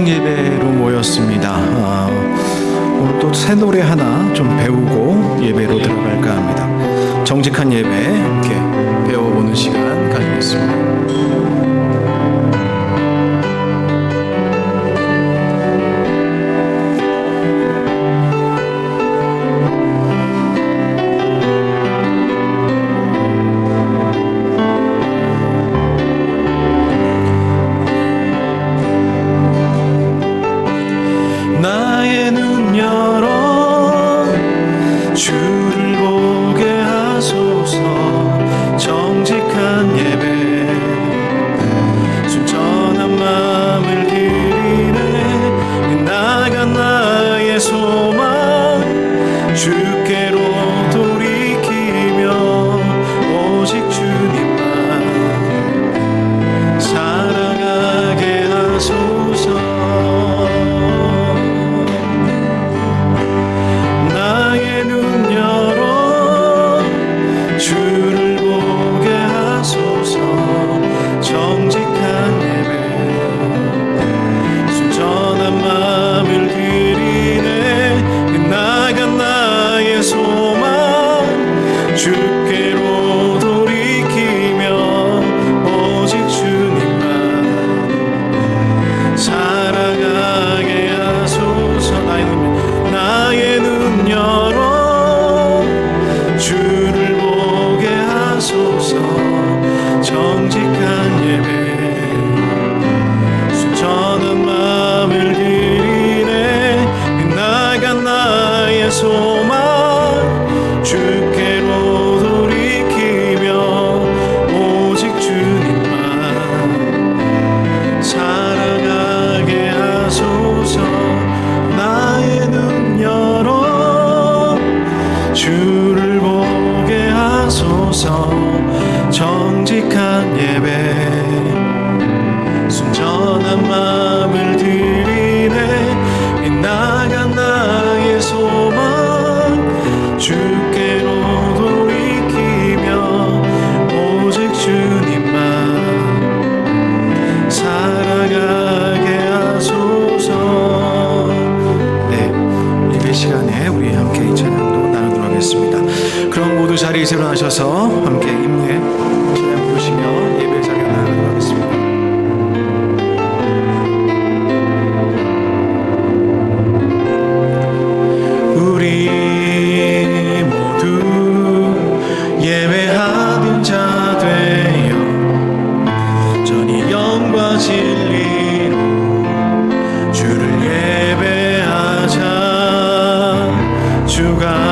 찬양 예배로 모였습니다. 오늘 또 새 노래 하나 좀 배우고 예배로 들어갈까 합니다. 정직한 예배 함께 배워보는 시간 가지겠습니다. 나의 눈 열어 주를 보게 하소서. 정직한 예배 순전한 마음을 드리네. 나간 나의 소망 주께로 돌이키며 오직 주님만 살아가게 하소서. 주께로 돌이키며 오직 주님만 살아가게 하소서. 나의 눈 열어 주를 보게 하소서. 정직한 예배 순전한 마음을 드리네. 나간 나의 소망 주께로 주를 보게 하소서. 정직한 예배 순전한 마음을 드리네. 나간 나의 소망 주께로 돌이키며 오직 주님만 살아가게 하소서. 네, 예배 시간에 우리 함께 이 찬양도 하겠습니다. 그럼 모두 자리에서 일어나셔서 함께 힘내 찬양 부르시며 예배 자리에 나가도록 하겠습니다. 우리 모두 예배하는 자 되어 전이 영과 진리로 주를 예배하자. 주가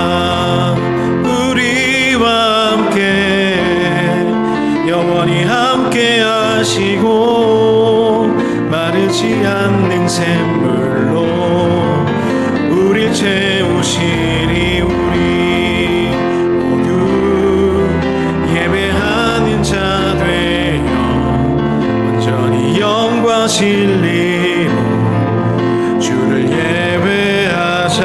영원히 함께 하시고 마르지 않는 샘물로 우릴 채우시리. 우리 모두 예배하는 자 되어 온전히 영과 진리로 주를 예배하자.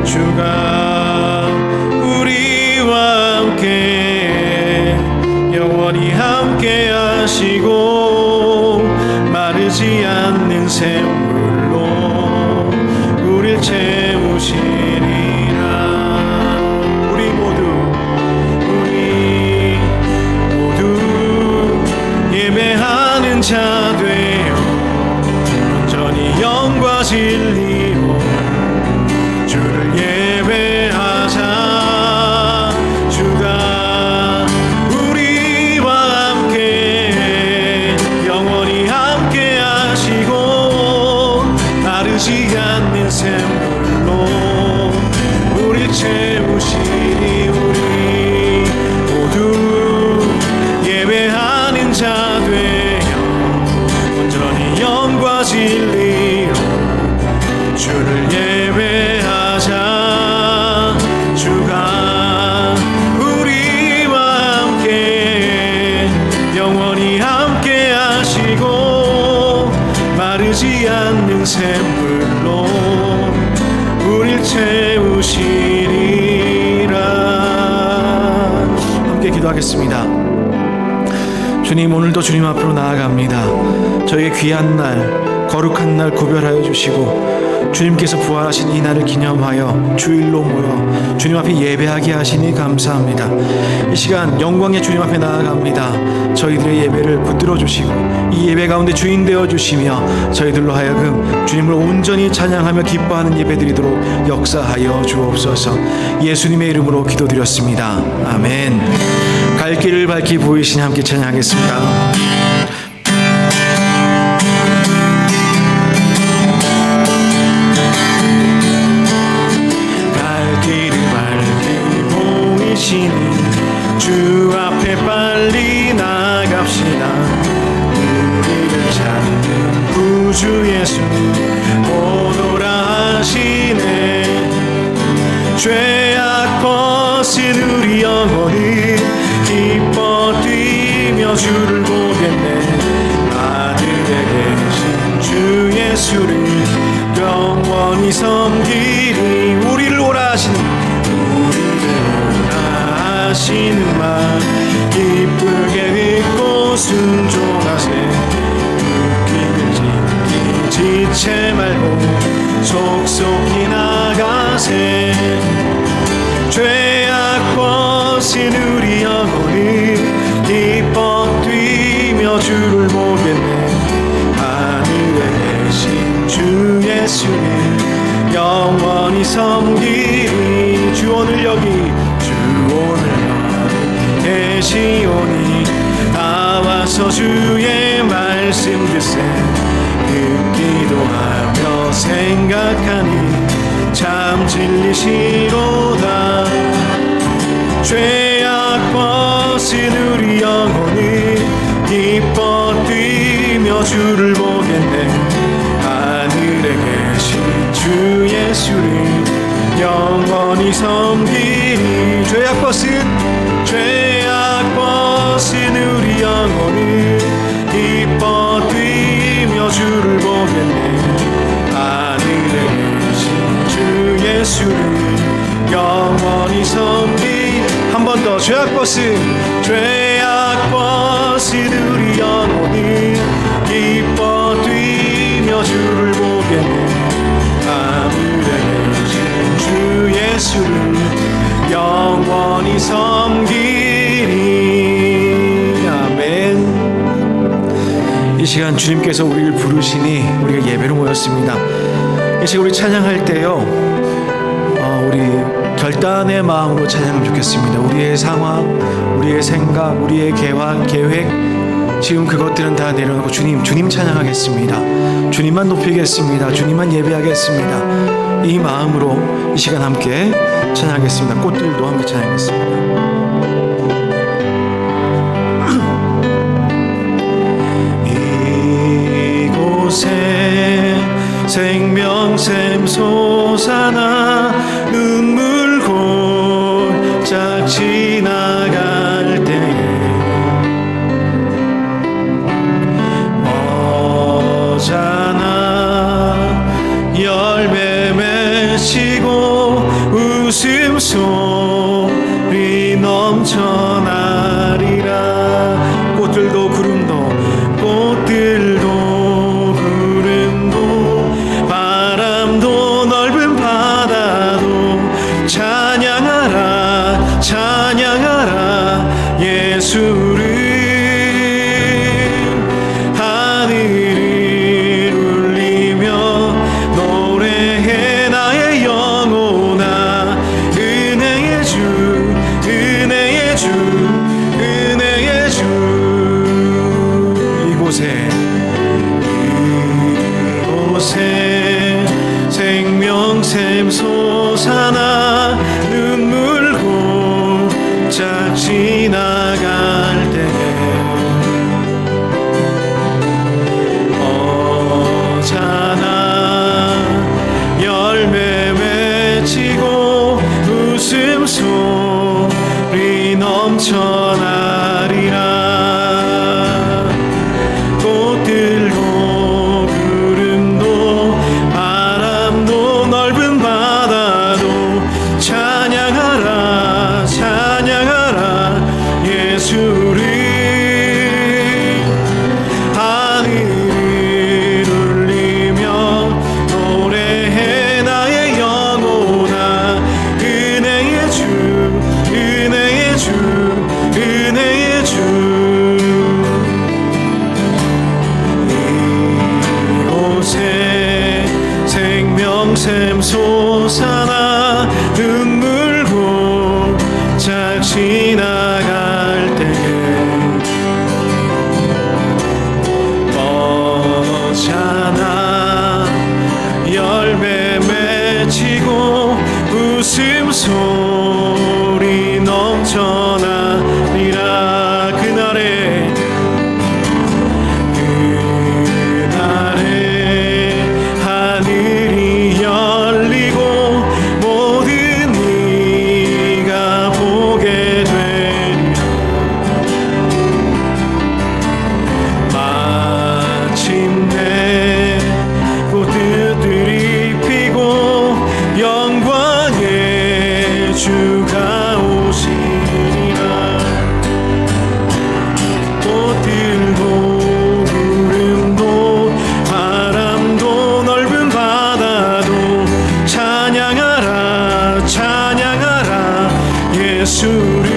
주가 우리와 함께 영원히 함께 하시고 마르지 않는 샘물로 우릴 채우시리라. 우리 모두 예배하는 자 되어 온전히 영과 진리로 주를 예배하자. 주가 마르지 않는 샘물로 우릴 채우시니. 우리 모두 예배하는 자 되어 온전히 영과 진리로 주를 예배하자. 주가 우리와 함께 영원히 함께 하시고 마르지 않는 샘물로 우릴 채우시리라. 함께 기도하겠습니다. 주님, 오늘도 주님 앞으로 나아갑니다. 저희의 귀한 날 거룩한 날 구별하여 주시고 주님께서 부활하신 이 날을 기념하여 주일로 모여 주님 앞에 예배하게 하시니 감사합니다. 이 시간 영광의 주님 앞에 나아갑니다. 저희들의 예배를 붙들어 주시고 이 예배 가운데 주인 되어 주시며 저희들로 하여금 주님을 온전히 찬양하며 기뻐하는 예배드리도록 역사하여 주옵소서. 예수님의 이름으로 기도드렸습니다. 아멘. 갈 길을 밝히 보이시니 함께 찬양하겠습니다. 주 앞에 빨리 나갑시다. 우리를 찾는 구주 예수 오노라 하시네. 죄악 벗은 우리 영혼이 기뻐 뛰며 주를 보겠네. 하늘에 계신 주 예수를 영원히 섬기리. 우리를 오라 하시니 하시는 말 기쁘게 듣고 순종하세. 웃기를 짓기 지체 말고 속속히 나가세. 죄악 벗은 우리 영혼이 기뻐 뛰며 주를 보겠네. 하늘에 계신 주 예수를 영원히 섬기리. 주 오늘 여기 오늘 계시오니 나와서 주의 말씀 듣세. 듣기도 하며 생각하니 참 진리시로다. 죄악 벗은 우리 영혼이 기뻐 뛰며 주를 보겠네. 하늘에 계신 주 예수를 영원히 섬기리. 죄악 벗은 우리 영혼이 기뻐 뛰며 주를 보겠네. 하늘에 계신 주 예수를 영원히 섬기리. 한 번 더. 죄악 벗은 우리 영혼이 기뻐 뛰며 주를 보겠네. 하늘에 계신 주 예수를 영원히 섬기리. 아멘. 이 시간 주님께서 우리를 부르시니 우리가 예배로 모였습니다. 이 시간 우리 찬양할 때요, 우리 결단의 마음으로 찬양하면 좋겠습니다. 우리의 상황, 우리의 생각, 우리의 계획, 지금 그것들은 다 내려놓고 주님 찬양하겠습니다. 주님만 높이겠습니다. 주님만 예배하겠습니다. 이 마음으로 이 시간 함께 찬양하겠습니다. 꽃들도 함께 찬양하겠습니다. 이곳에 생명샘 솟아나 눈물 골짝 지나갈 때에 머잖아 열매 맺히고 웃음소리 넘쳐나리라. 꽃들도 구름도 바람도 넓은 바다도 찬양하라 예수를. 하늘을 울리며 노래해 나의 영혼아. 은혜의 주 이곳에 생명샘 솟아나 눈물 골짝 지나갈 때에 어잖아 열매 맺히고 웃음소리 넘쳐나리라. 샘 솟아나 눈물 고짝 지나갈 때에 뻗잖아 열매 맺히고 웃음소리 넘쳐나리라. 그날에 하늘이 열리고 모든 이가 보게 되리라. 마침내 꽃들이 피고 영광의 주가 오시리라. 꽃들도 구름도 바람도 넓은 바다도 찬양하라 찬양하라 예수를.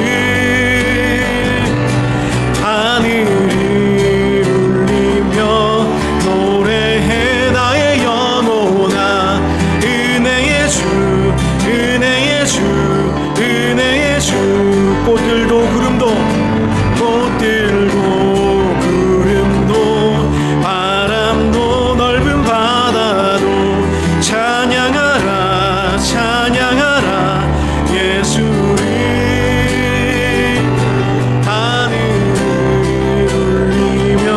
하늘을 울리며 노래해 나의 영혼아 은혜의 주 은혜의 주 은혜의 주. 꽃들도 구름도 바람도 넓은 바다도 찬양하라 찬양하라 예수를. 하늘을 울리며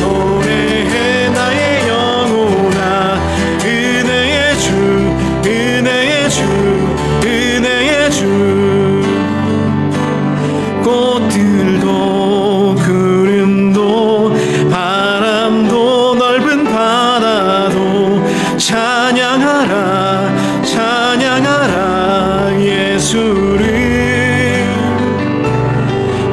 노래해 나의 영혼아 은혜의 주 은혜의 주 은혜의 주. 꽃들도 구름도 바람도 넓은 바다도 찬양하라 찬양하라 예수를.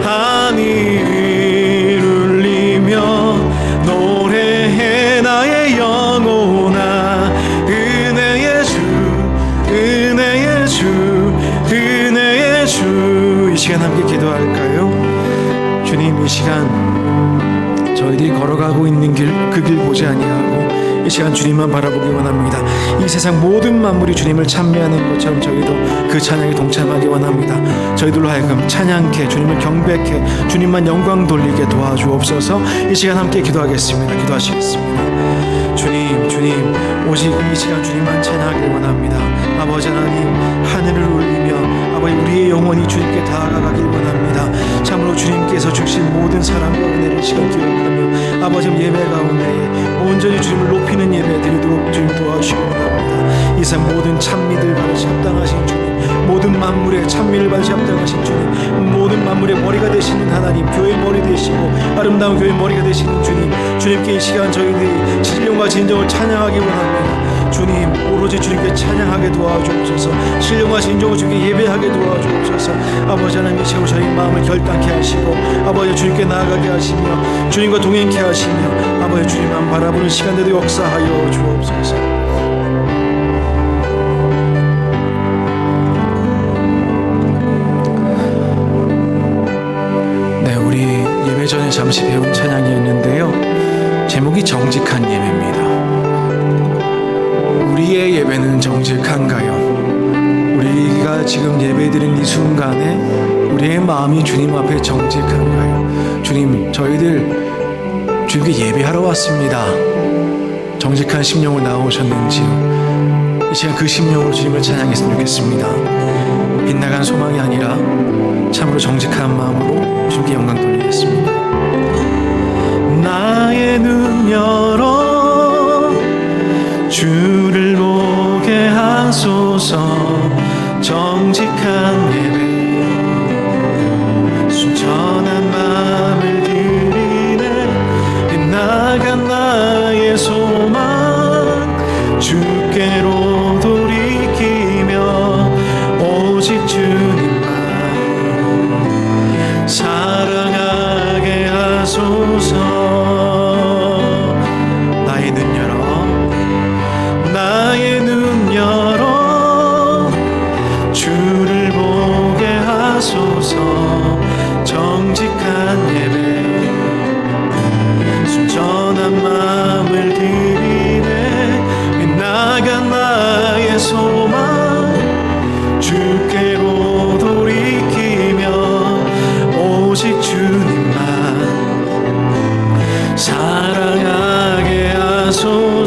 하늘을 울리며 노래해 나의 영혼아 은혜의 주 은혜의 주 은혜의 주. 이 시간 함께 기도할까요? 주님, 이 시간 저희들이 걸어가고 있는 길 그 길 보지 아니하고 이 시간 주님만 바라보기 원합니다. 이 세상 모든 만물이 주님을 찬미하는 것처럼 저희도 그 찬양에 동참하기 원합니다. 저희들로 하여금 찬양케 주님을 경배케 주님만 영광 돌리게 도와주옵소서. 이 시간 함께 기도하겠습니다. 기도하시겠습니다. 주님 오직 이 시간 주님만 찬양하길 원합니다. 아버지 하나님, 하늘을 울리며 아버지 우리의 영혼이 주님께 다가가길 원합니다. 참으로 주님께서 주신 모든 사랑과 은혜를 시간 기억하며 아버지 예배 가운데 온전히 주님을 높이는 예배 드리도록 주님 도와주시기 원합니다. 이 세상 모든 찬미들 받으시 합당하신 주님, 모든 만물의 찬미를 받으시 합당하신 주님, 모든 만물의 머리가 되시는 하나님, 교회의 머리 되시고 아름다운 교회의 머리가 되시는 주님, 주님께 이 시간 저희들이 신령과 진정을 찬양하기 원합니다. 주님, 오로지 주님께 찬양하게 도와주옵소서. 신령과 진정을 주님께 예배하게 도와주옵소서. 아버지 하나님, 이 시간 저희 마음을 결단케 하시고 아버지 주님께 나아가게 하시며 주님과 동행케 하시며 아버지 주님만 바라보는 시간대도 역사하여 주옵소서. 네, 우리 예배 전에 잠시 배운 찬양이었는데요, 제목이 정직한 예배입니다. 우리의 예배는 정직한가요? 우리가 지금 예배드린 이 순간에 우리의 마음이 주님 앞에 정직한가요? 주님, 저희들 주님께 예배하러 왔습니다. 정직한 심령으로 나오셨는지요? 이 시간 그 심령으로 주님을 찬양했으면 좋겠습니다. 빗나간 소망이 아니라 참으로 정직한 마음으로 주님께 영광 돌리겠습니다. 나의 눈 열어 주를 보게 하소서. 정직한 예배 순전한 마음을 드리네. 빗나간 나의 소망 주께로 돌이키며 오직 주님만 사랑하게 하소서. 나의 눈 열어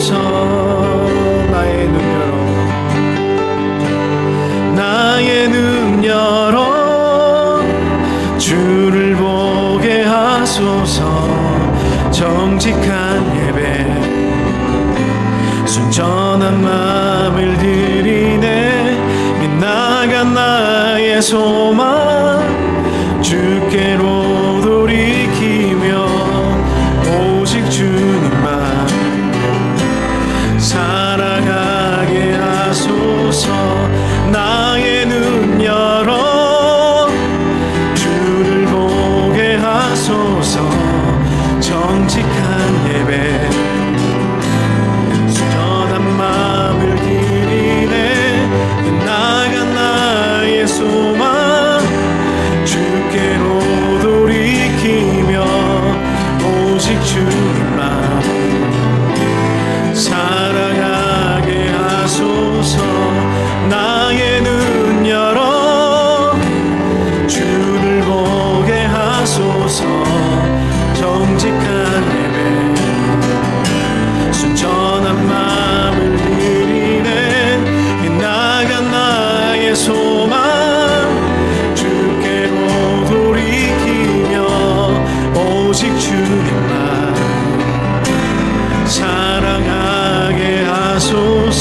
하소서. 나의 눈 열어, 나의 눈 열어 주를 보게 하소서. 정직한 예배 순전한 마음을 드리네. 빗나간 나의 소망 주께로 돌이키며 오직 주님만 살아가게 하소서. 나의 눈 열어 주를 보게 하소서. 정직한 예배 순전한 마음을 드리네. 나간 나의 소망 주께로 돌이키며 오직 주님만 살아가게 하소서. 나의 눈 열어 주를 보게 하소서. 정직한 예배 순전한 마음을 드리네. 빗나간 나의 소망 주께로 돌이키며 오직 주님만 사랑하게 하소서.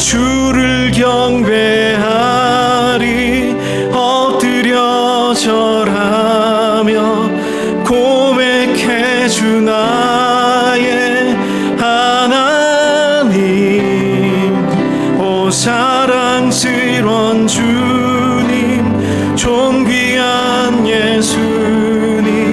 주를 경배하리 엎드려 절하며 고백해 주 나의 하나님. 오 사랑스런 주님 존귀한 예수님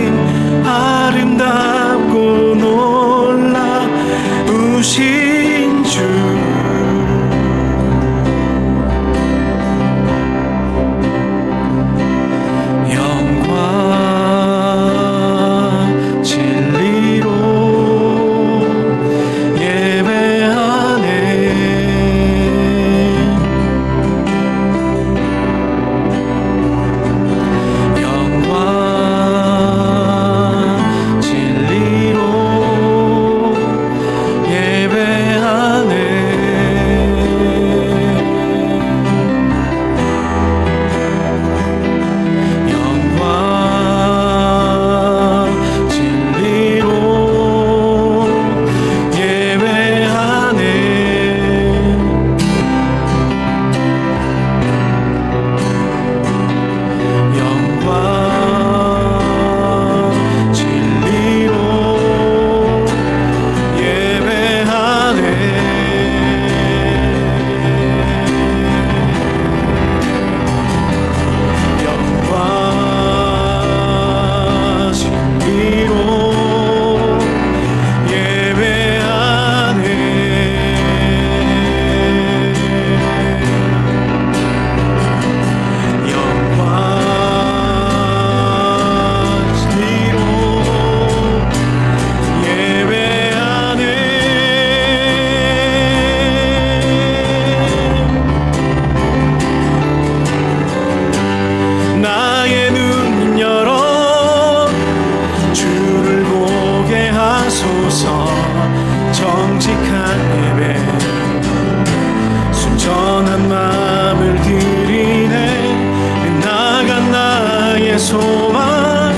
소망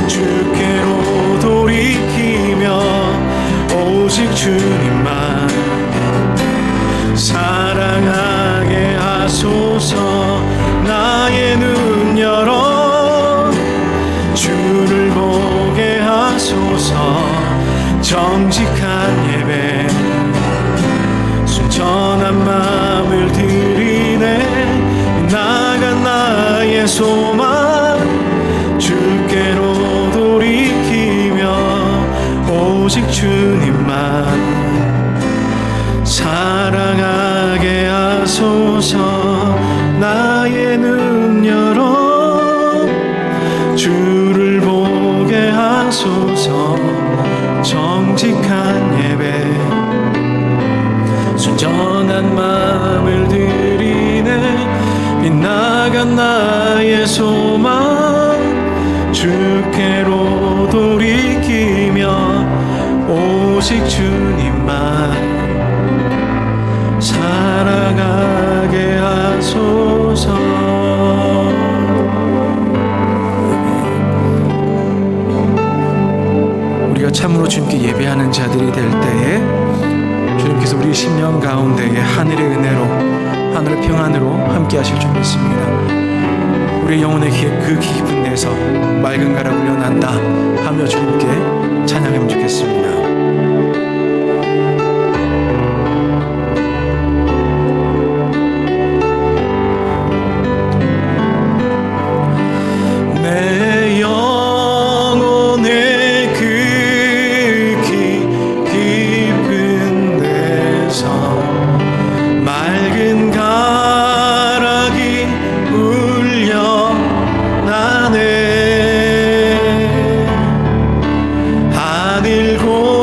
주께로 돌이키며 오직 주님만 사랑하게 하소서. 나의 눈 열어 주를 보게 하소서. 정직한 예배 순전한 마음을 드리네. 나간 나의 소망 주께로 돌이키며 오직 주님만 사랑하게 하소서. 나의 눈 열어 주를 보게 하소서. 정직한 예배 순전한 마음을 드리네. 빗나간 나의 소망 주께로 돌이키며 오직 주님만 살아가게 하소서. 우리가 참으로 주님께 예배하는 자들이 될 때에 주님께서 우리 심령 가운데에 하늘의 은혜로, 하늘의 평안으로 함께 하실 줄 믿습니다. 우리 영혼의 그 깊은 데서 맑은 가라 울려난다 하며 주님께 찬양하면 좋겠습니다. 하늘 곳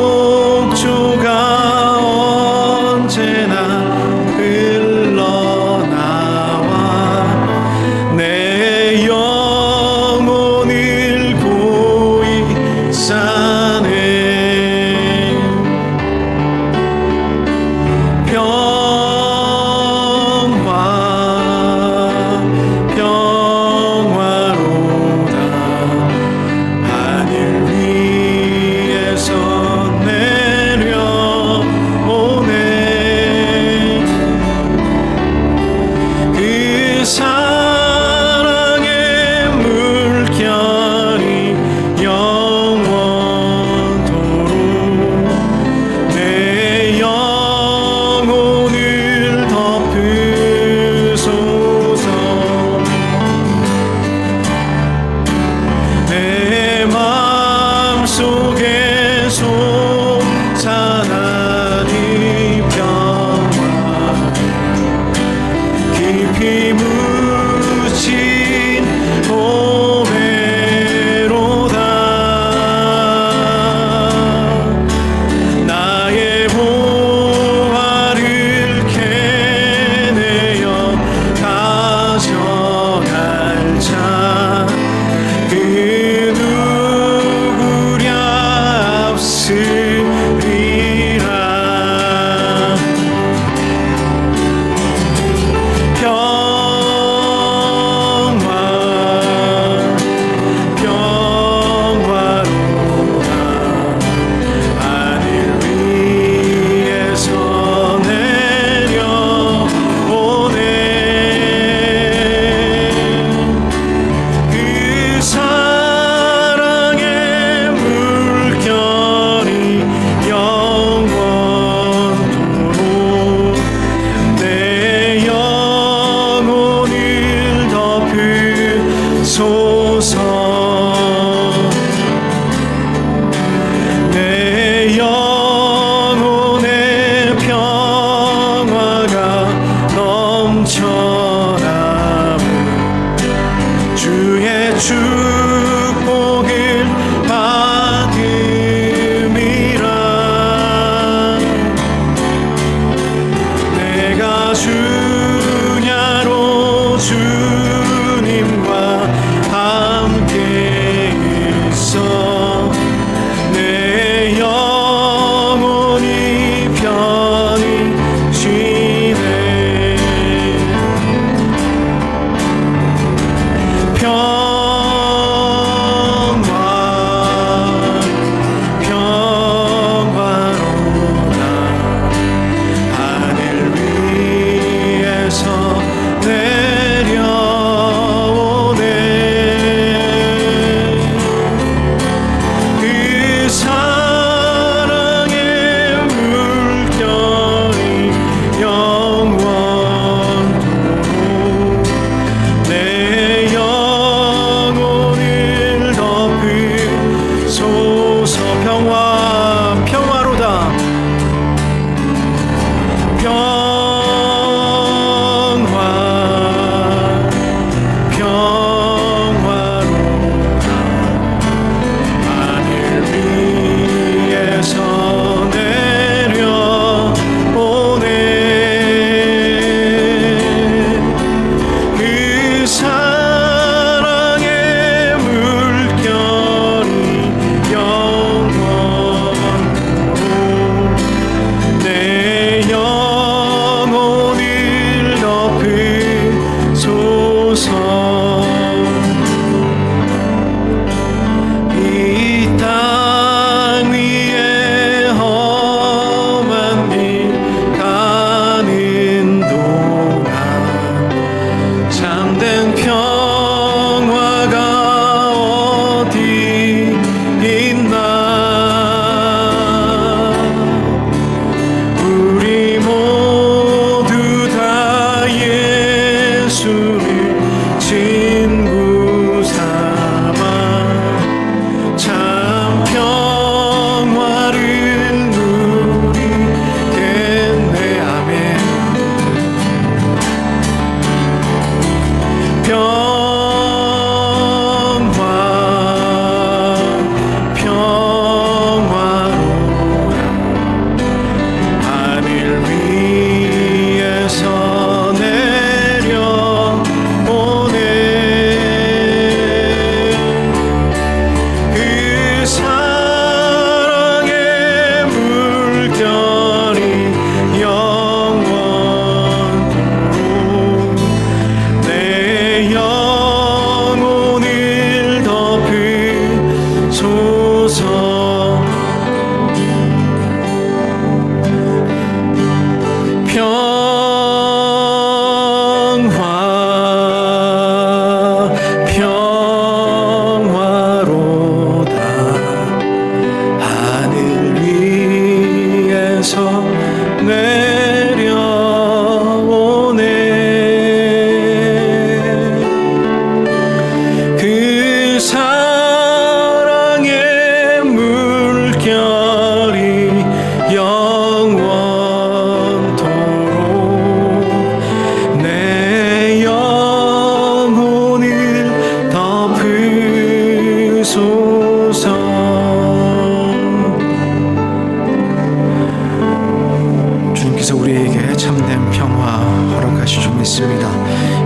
주님께서 우리에게 참된 평화 허락하실 줄 믿습니다.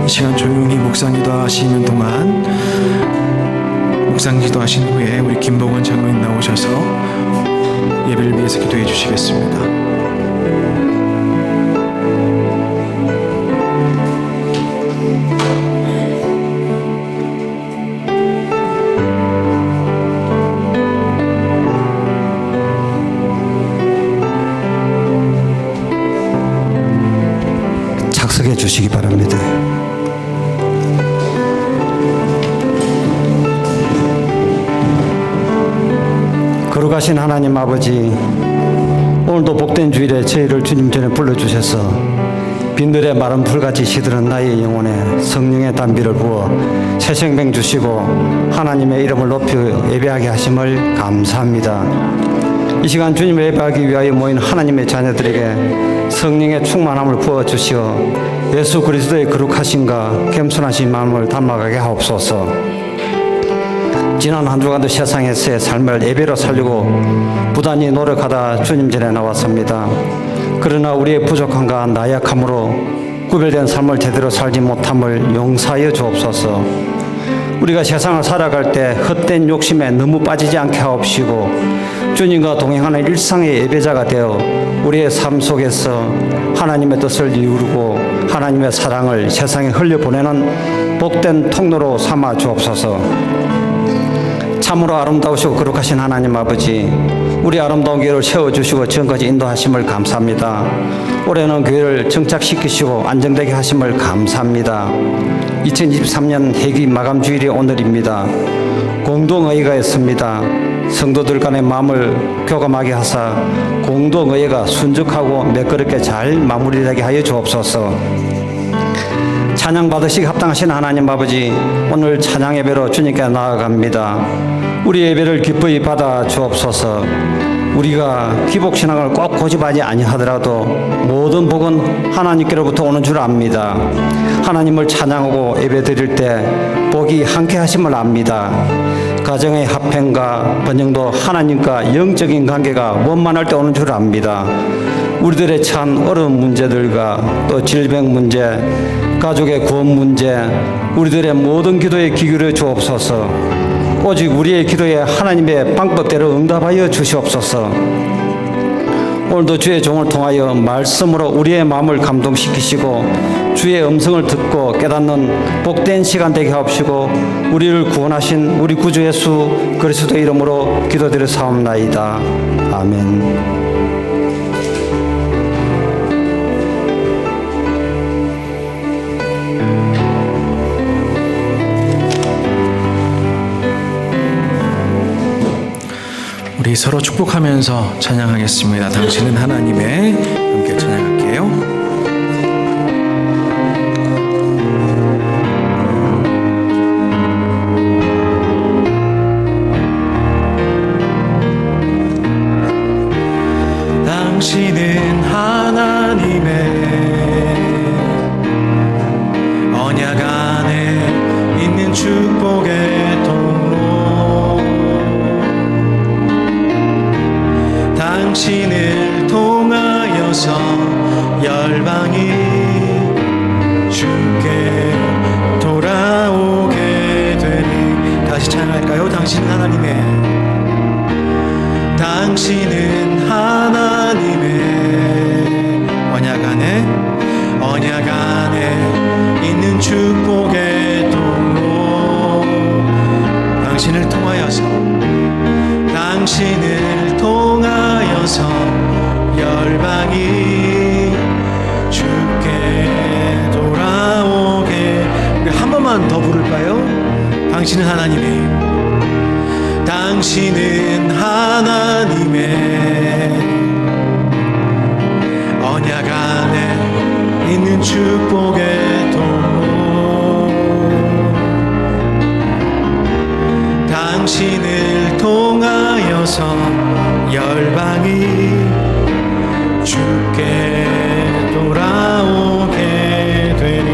이 시간 조용히 묵상기도 하시는 동안, 묵상기도 하신 후에 우리 김복원 장로님 나오셔서 예배를 위해서 기도해 주시겠습니다. 착석해 주시기 바랍니다. 거룩하신 하나님 아버지, 오늘도 복된 주일에 저희를 주님 전에 불러주셔서 빈들의 마른 풀같이 시들은 나의 영혼에 성령의 담비를 부어 새 생명 주시고 하나님의 이름을 높여 예배하게 하심을 감사합니다. 이 시간 주님을 예배하기 위하여 모인 하나님의 자녀들에게 성령의 충만함을 부어주시어 예수 그리스도의 거룩하심과 겸손하신 마음을 담아가게 하옵소서. 지난 한 주간도 세상에서의 삶을 예배로 살리고 부단히 노력하다 주님 전에 나왔습니다. 그러나 우리의 부족함과 나약함으로 구별된 삶을 제대로 살지 못함을 용서하여 주옵소서. 우리가 세상을 살아갈 때 헛된 욕심에 너무 빠지지 않게 하옵시고 주님과 동행하는 일상의 예배자가 되어 우리의 삶 속에서 하나님의 뜻을 이루고 하나님의 사랑을 세상에 흘려보내는 복된 통로로 삼아 주옵소서. 참으로 아름다우시고 거룩하신 하나님 아버지, 우리 아름다운 교회를 세워주시고 지금까지 인도하심을 감사합니다. 올해는 교회를 정착시키시고 안정되게 하심을 감사합니다. 2023년 회기 마감주일이 오늘입니다. 공동의회가 있습니다. 성도들 간의 마음을 교감하게 하사 공동의회가 순적하고 매끄럽게 잘 마무리되게 하여 주옵소서. 찬양 받으시기 합당하신 하나님 아버지, 오늘 찬양 예배로 주님께 나아갑니다. 우리 예배를 기쁘게 받아 주옵소서. 우리가 기복신앙을 꼭 고집하지 아니하더라도 모든 복은 하나님께로부터 오는 줄 압니다. 하나님을 찬양하고 예배 드릴 때 복이 함께 하심을 압니다. 가정의 화평과 번영도 하나님과 영적인 관계가 원만할 때 오는 줄 압니다. 우리들의 참 어려운 문제들과 또 질병 문제, 가족의 구원 문제, 우리들의 모든 기도에 귀 기울여 주옵소서. 오직 우리의 기도에 하나님의 방법대로 응답하여 주시옵소서. 오늘도 주의 종을 통하여 말씀으로 우리의 마음을 감동시키시고 주의 음성을 듣고 깨닫는 복된 시간 되게 하옵시고 우리를 구원하신 우리 구주 예수 그리스도의 이름으로 기도드려 사옵나이다. 아멘. 우리 서로 축복하면서 찬양하겠습니다. 당신은 하나님의, 함께 찬양할게요. 당신은 하나님의 언약 안에 있는 축복의 통로, 당신을 통하여서 열방이 주께 돌아오게 되니. 다시 찬양할까요? 당신은 하나님의, 당신은 하나님의 언약 안에 있는 축복의 통로, 당신을 통하여서 열방이 주께 돌아오게. 우리 한 번만 더 부를까요? 당신은 하나님의 언약 안에 있는 축복의 통로, 당신을 통하여서 열방이 주께 돌아오게 되니.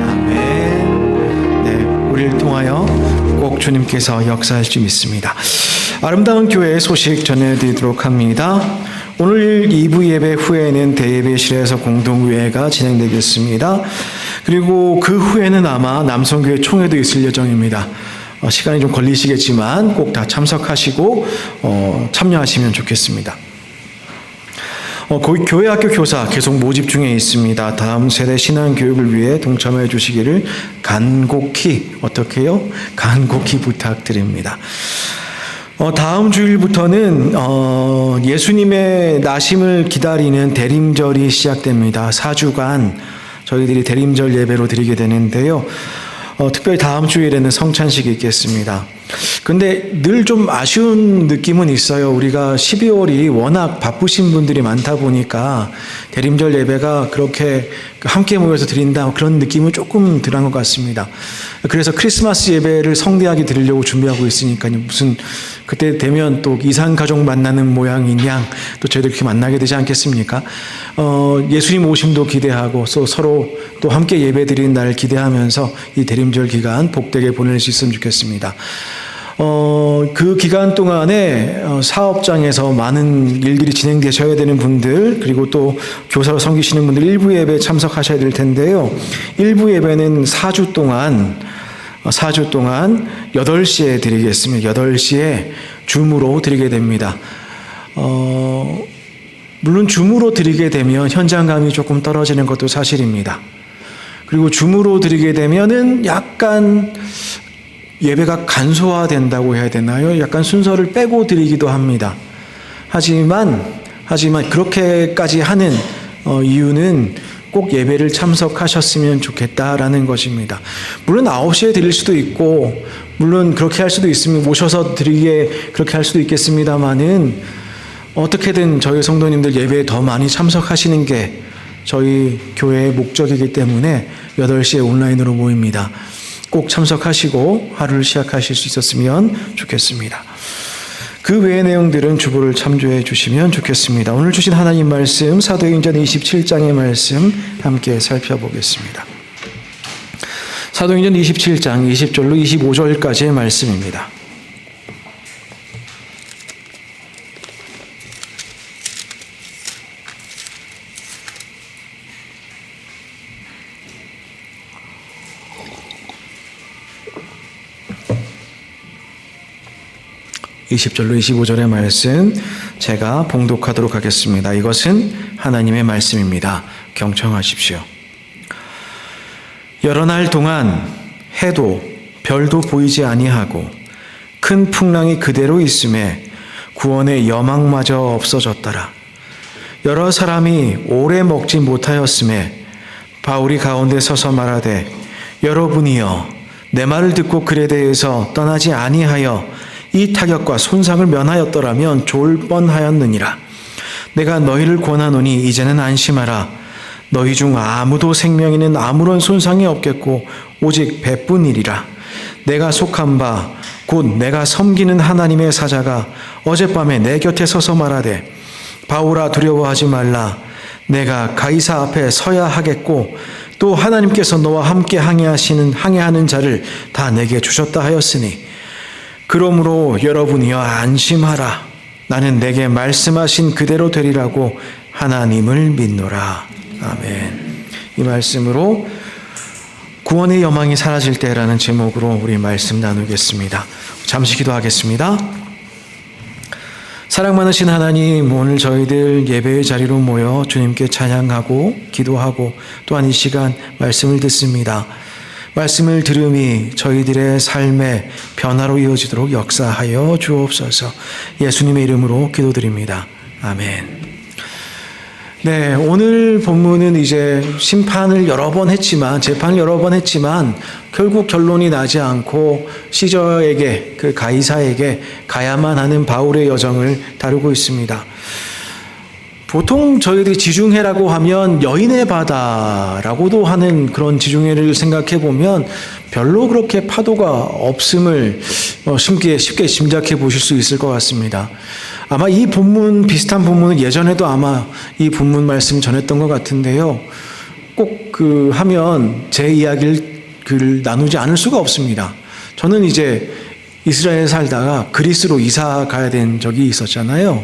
아멘. 네, 우리를 통하여 꼭 꼭 주님께서 역사할 줄 믿습니다. 아름다운 교회 소식 전해드리도록 합니다. 오늘 2부 예배 후에는 대예배실에서 공동회가 진행되겠습니다. 그리고 그 후에는 아마 남성교회 총회도 있을 예정입니다. 시간이 좀 걸리시겠지만 꼭 다 참석하시고 참여하시면 좋겠습니다. 교회 학교 교사 계속 모집 중에 있습니다. 다음 세대 신앙 교육을 위해 동참해 주시기를 간곡히 간곡히 부탁드립니다. 다음 주일부터는 예수님의 나심을 기다리는 대림절이 시작됩니다. 4주간 저희들이 대림절 예배로 드리게 되는데요. 특별히 다음 주일에는 성찬식이 있겠습니다. 근데 늘 좀 아쉬운 느낌은 있어요. 우리가 12월이 워낙 바쁘신 분들이 많다 보니까 대림절 예배가 그렇게 함께 모여서 드린다 그런 느낌은 조금 덜한 것 같습니다. 그래서 크리스마스 예배를 성대하게 드리려고 준비하고 있으니까요. 무슨 그때 되면 또 이산가족 만나는 모양인 양 또 저희들 그렇게 만나게 되지 않겠습니까? 예수님 오심도 기대하고 서로 또 함께 예배 드리는 날을 기대하면서 이 대림절 기간 복되게 보낼 수 있으면 좋겠습니다. 그 기간 동안에 사업장에서 많은 일들이 진행되셔야 되는 분들, 그리고 또 교사로 섬기시는 분들 일부 예배에 참석하셔야 될 텐데요. 일부 예배는 4주 동안 8시에 드리겠습니다. 8시에 줌으로 드리게 됩니다. 물론 줌으로 드리게 되면 현장감이 조금 떨어지는 것도 사실입니다. 그리고 줌으로 드리게 되면은 약간 예배가 간소화된다고 해야 되나요? 약간 순서를 빼고 드리기도 합니다. 하지만 그렇게까지 하는 이유는 꼭 예배를 참석하셨으면 좋겠다라는 것입니다. 물론 9시에 드릴 수도 있고, 물론 그렇게 할 수도 있으면 오셔서 드리게 그렇게 할 수도 있겠습니다만은 어떻게든 저희 성도님들 예배에 더 많이 참석하시는 게 저희 교회의 목적이기 때문에 8시에 온라인으로 모입니다. 꼭 참석하시고 하루를 시작하실 수 있었으면 좋겠습니다. 그 외의 내용들은 주보를 참조해 주시면 좋겠습니다. 오늘 주신 하나님 말씀 사도행전 27장의 말씀 함께 살펴보겠습니다. 사도행전 27장 20절로 25절까지의 말씀입니다. (20절로 25절의) 말씀 제가 봉독하도록 하겠습니다. 이것은 하나님의 말씀입니다. 경청하십시오. 여러 날 동안 해도 별도 보이지 아니하고 큰 풍랑이 그대로 있음에 구원의 여망마저 없어졌더라. 여러 사람이 오래 먹지 못하였음에 바울이 가운데 서서 말하되 여러분이여 내 말을 듣고 글에 대해서 떠나지 아니하여 이 타격과 손상을 면하였더라면 좋을 뻔하였느니라. 내가 너희를 권하노니 이제는 안심하라. 너희 중 아무도 생명에는 아무런 손상이 없겠고 오직 배뿐이리라. 내가 속한 바 곧 내가 섬기는 하나님의 사자가 어젯밤에 내 곁에 서서 말하되 바울아 두려워하지 말라. 내가 가이사 앞에 서야 하겠고 또 하나님께서 너와 함께 항해하는 자를 다 내게 주셨다 하였으니 그러므로 여러분이여 안심하라. 나는 내게 말씀하신 그대로 되리라고 하나님을 믿노라. 아멘. 이 말씀으로 구원의 여망이 사라질 때라는 제목으로 우리 말씀 나누겠습니다. 잠시 기도하겠습니다. 사랑 많으신 하나님, 오늘 저희들 예배의 자리로 모여 주님께 찬양하고 기도하고 또한 이 시간 말씀을 듣습니다. 말씀을 들음이 저희들의 삶의 변화로 이어지도록 역사하여 주옵소서. 예수님의 이름으로 기도드립니다. 아멘. 네, 오늘 본문은 이제 재판을 여러 번 했지만 결국 결론이 나지 않고 시저에게, 그 가이사에게 가야만 하는 바울의 여정을 다루고 있습니다. 보통 저희들이 지중해라고 하면 여인의 바다라고도 하는 그런 지중해를 생각해 보면 별로 그렇게 파도가 없음을 쉽게 짐작해 보실 수 있을 것 같습니다. 아마 이 본문, 비슷한 본문은 예전에도 아마 이 본문 말씀 전했던 것 같은데요. 꼭 하면 제 이야기를 나누지 않을 수가 없습니다. 저는 이제 이스라엘에 살다가 그리스로 이사 가야 된 적이 있었잖아요.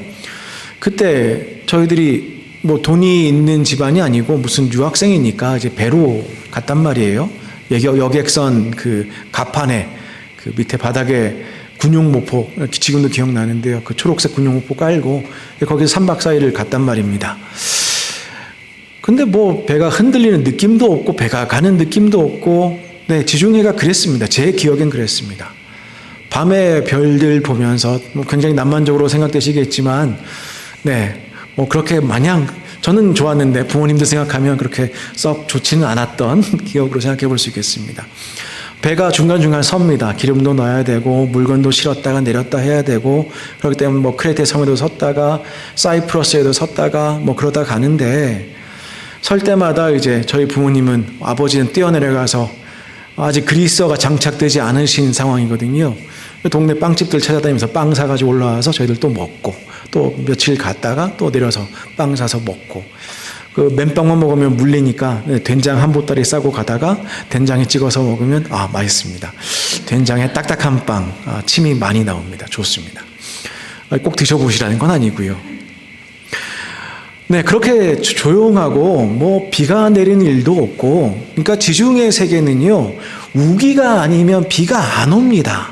그때 저희들이 뭐 돈이 있는 집안이 아니고 무슨 유학생이니까 이제 배로 갔단 말이에요. 여객선 그 갑판에 그 밑에 바닥에 군용모포, 지금도 기억나는데요. 그 초록색 군용모포 깔고 거기서 3박 4일을 갔단 말입니다. 근데 뭐 배가 흔들리는 느낌도 없고 배가 가는 느낌도 없고, 네, 지중해가 그랬습니다. 제 기억엔 그랬습니다. 밤에 별들 보면서 뭐 굉장히 낭만적으로 생각되시겠지만, 네, 뭐 그렇게 마냥 저는 좋았는데 부모님들 생각하면 그렇게 썩 좋지는 않았던 기억으로 생각해 볼 수 있겠습니다. 배가 중간중간 섭니다. 기름도 넣어야 되고 물건도 실었다가 내렸다 해야 되고, 그렇기 때문에 뭐 크레테 섬에도 섰다가 사이프러스에도 섰다가 뭐 그러다 가는데, 설 때마다 이제 저희 부모님은, 아버지는 뛰어내려가서 아직 그리스어가 장착되지 않으신 상황이거든요. 동네 빵집들 찾아다니면서 빵 사가지고 올라와서 저희들 또 먹고, 또 며칠 갔다가 또 내려서 빵 사서 먹고, 그 맨빵만 먹으면 물리니까 된장 한 보따리 싸고 가다가 된장에 찍어서 먹으면 맛있습니다. 된장에 딱딱한 빵, 침이 많이 나옵니다. 좋습니다. 꼭 드셔보시라는 건 아니고요. 네, 그렇게 조용하고 뭐 비가 내리는 일도 없고, 그러니까 지중해 세계는요, 우기가 아니면 비가 안 옵니다.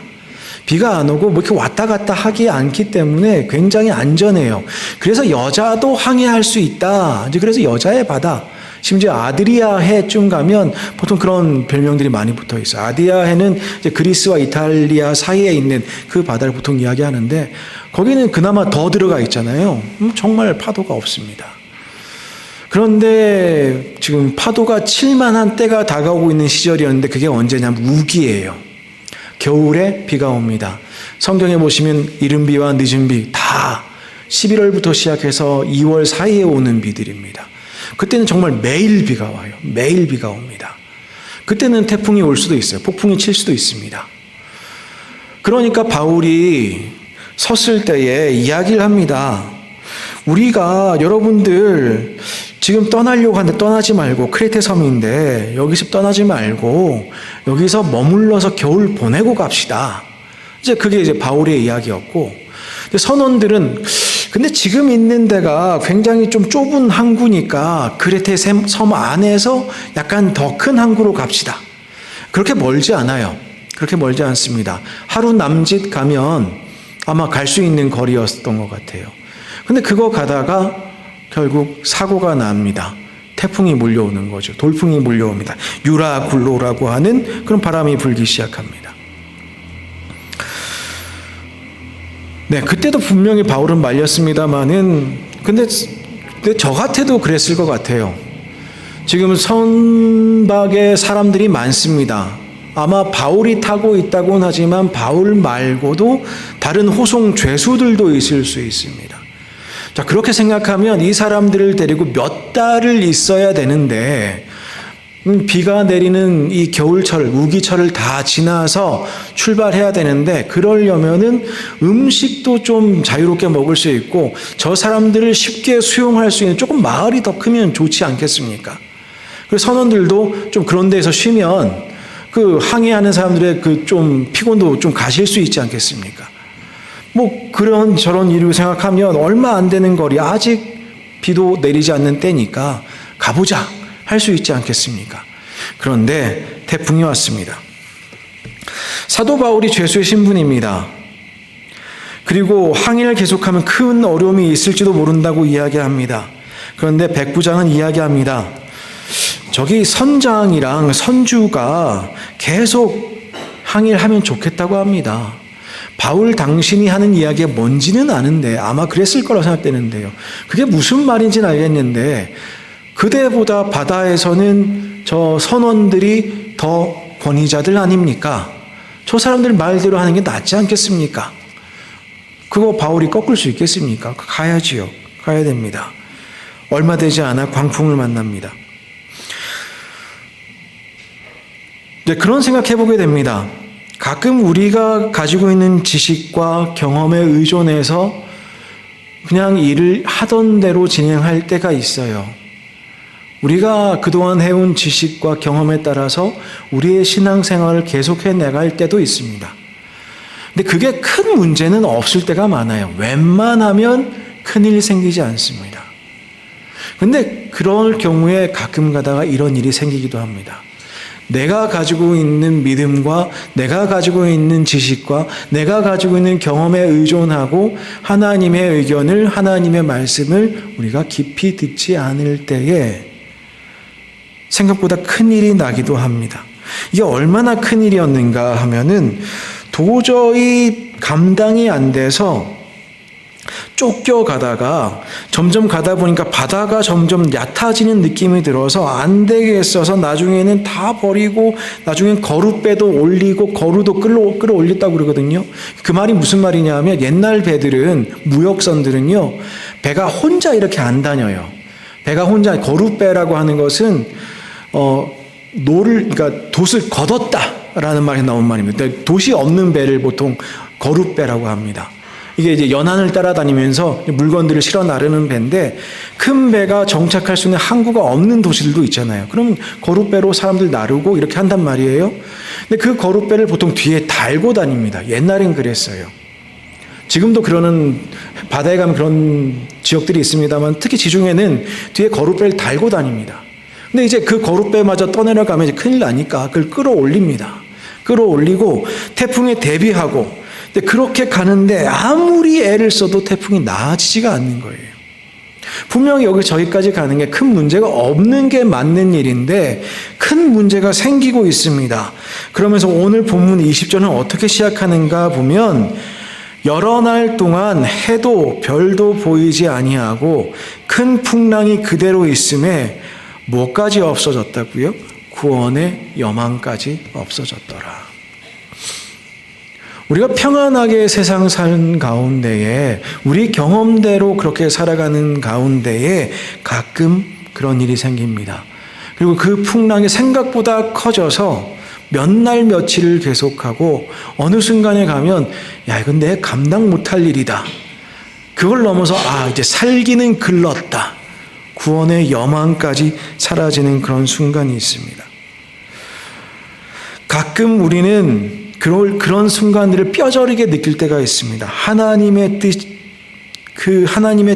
비가 안 오고 뭐 이렇게 왔다 갔다 하기 않기 때문에 굉장히 안전해요. 그래서 여자도 항해할 수 있다. 이제 그래서 여자의 바다, 심지어 아드리아 해쯤 가면 보통 그런 별명들이 많이 붙어 있어요. 아드리아 해는 이제 그리스와 이탈리아 사이에 있는 그 바다를 보통 이야기하는데, 거기는 그나마 더 들어가 있잖아요. 정말 파도가 없습니다. 그런데 지금 파도가 칠만한 때가 다가오고 있는 시절이었는데, 그게 언제냐면 우기예요. 겨울에 비가 옵니다. 성경에 보시면 이른 비와 늦은 비 다 11월부터 시작해서 2월 사이에 오는 비들입니다. 그때는 정말 매일 비가 와요. 매일 비가 옵니다. 그때는 태풍이 올 수도 있어요. 폭풍이 칠 수도 있습니다. 그러니까 바울이 섰을 때에 이야기를 합니다. 우리가, 여러분들 지금 떠나려고 하는데 떠나지 말고, 크레테 섬인데 여기서 떠나지 말고 여기서 머물러서 겨울 보내고 갑시다. 이제 그게 이제 바울의 이야기였고, 선원들은 근데 지금 있는 데가 굉장히 좀 좁은 항구니까 크레테 섬 안에서 약간 더 큰 항구로 갑시다. 그렇게 멀지 않아요. 그렇게 멀지 않습니다. 하루 남짓 가면 아마 갈 수 있는 거리였던 것 같아요. 근데 그거 가다가 결국 사고가 납니다. 태풍이 몰려오는 거죠. 돌풍이 몰려옵니다. 유라굴로라고 하는 그런 바람이 불기 시작합니다. 네, 그때도 분명히 바울은 말렸습니다만은, 근데 저 같아도 그랬을 것 같아요. 지금 선박에 사람들이 많습니다. 아마 바울이 타고 있다고는 하지만 바울 말고도 다른 호송 죄수들도 있을 수 있습니다. 자, 그렇게 생각하면 이 사람들을 데리고 몇 달을 있어야 되는데, 비가 내리는 이 겨울철, 우기철을 다 지나서 출발해야 되는데, 그러려면은 음식도 좀 자유롭게 먹을 수 있고, 저 사람들을 쉽게 수용할 수 있는 조금 마을이 더 크면 좋지 않겠습니까? 그래서 선원들도 좀 그런 데서 쉬면 그 항해하는 사람들의 그 좀 피곤도 좀 가실 수 있지 않겠습니까? 뭐 그런 저런 일을 생각하면 얼마 안 되는 거리, 아직 비도 내리지 않는 때니까 가보자 할 수 있지 않겠습니까? 그런데 태풍이 왔습니다. 사도 바울이 죄수의 신분입니다. 그리고 항해를 계속하면 큰 어려움이 있을지도 모른다고 이야기합니다. 그런데 백부장은 이야기합니다. 저기 선장이랑 선주가 계속 항해를 하면 좋겠다고 합니다. 바울 당신이 하는 이야기가 뭔지는 아는데 아마 그랬을 거라고 생각되는데요. 그게 무슨 말인지는 알겠는데, 그대보다 바다에서는 저 선원들이 더 권위자들 아닙니까? 저 사람들 말대로 하는 게 낫지 않겠습니까? 그거 바울이 꺾을 수 있겠습니까? 가야지요. 가야 됩니다. 얼마 되지 않아 광풍을 만납니다. 네, 그런 생각해보게 됩니다. 가끔 우리가 가지고 있는 지식과 경험에 의존해서 그냥 일을 하던 대로 진행할 때가 있어요. 우리가 그동안 해온 지식과 경험에 따라서 우리의 신앙생활을 계속해 나갈 때도 있습니다. 근데 그게 큰 문제는 없을 때가 많아요. 웬만하면 큰일 생기지 않습니다. 근데 그럴 경우에 가끔 가다가 이런 일이 생기기도 합니다. 내가 가지고 있는 믿음과 내가 가지고 있는 지식과 내가 가지고 있는 경험에 의존하고 하나님의 의견을, 하나님의 말씀을 우리가 깊이 듣지 않을 때에 생각보다 큰일이 나기도 합니다. 이게 얼마나 큰일이었는가 하면은 도저히 감당이 안 돼서 쫓겨가다가 점점 가다 보니까 바다가 점점 얕아지는 느낌이 들어서 안 되겠어서 나중에는 다 버리고 나중엔 거룻배도 올리고 거루도 끌어올렸다고 그러거든요. 그 말이 무슨 말이냐 하면 옛날 배들은 무역선들은요 배가 혼자 이렇게 안 다녀요. 배가 혼자 거룻배라고 하는 것은 그러니까 돛을 걷었다라는 말이 나온 말입니다. 돛이 없는 배를 보통 거룻배라고 합니다. 이게 이제 연안을 따라다니면서 물건들을 실어 나르는 배인데 큰 배가 정착할 수 있는 항구가 없는 도시들도 있잖아요. 그럼 거룻배로 사람들 나르고 이렇게 한단 말이에요. 근데 그 거룻배를 보통 뒤에 달고 다닙니다. 옛날엔 그랬어요. 지금도 그러는 바다에 가면 그런 지역들이 있습니다만 특히 지중해는 뒤에 거룻배를 달고 다닙니다. 근데 이제 그 거룻배마저 떠내려가면 이제 큰일 나니까 그걸 끌어올립니다. 끌어올리고 태풍에 대비하고 근데 그렇게 가는데 아무리 애를 써도 태풍이 나아지지가 않는 거예요. 분명히 여기 저기까지 가는 게 큰 문제가 없는 게 맞는 일인데 큰 문제가 생기고 있습니다. 그러면서 오늘 본문 20절은 어떻게 시작하는가 보면 여러 날 동안 해도 별도 보이지 아니하고 큰 풍랑이 그대로 있음에 뭐까지 없어졌다고요? 구원의 여망까지 없어졌더라. 우리가 평안하게 세상 사는 가운데에 우리 경험대로 그렇게 살아가는 가운데에 가끔 그런 일이 생깁니다. 그리고 그 풍랑이 생각보다 커져서 몇 날 며칠을 계속하고 어느 순간에 가면 야 이건 내 감당 못할 일이다. 그걸 넘어서 이제 살기는 글렀다. 구원의 여망까지 사라지는 그런 순간이 있습니다. 가끔 우리는 그런 순간들을 뼈저리게 느낄 때가 있습니다. 하나님의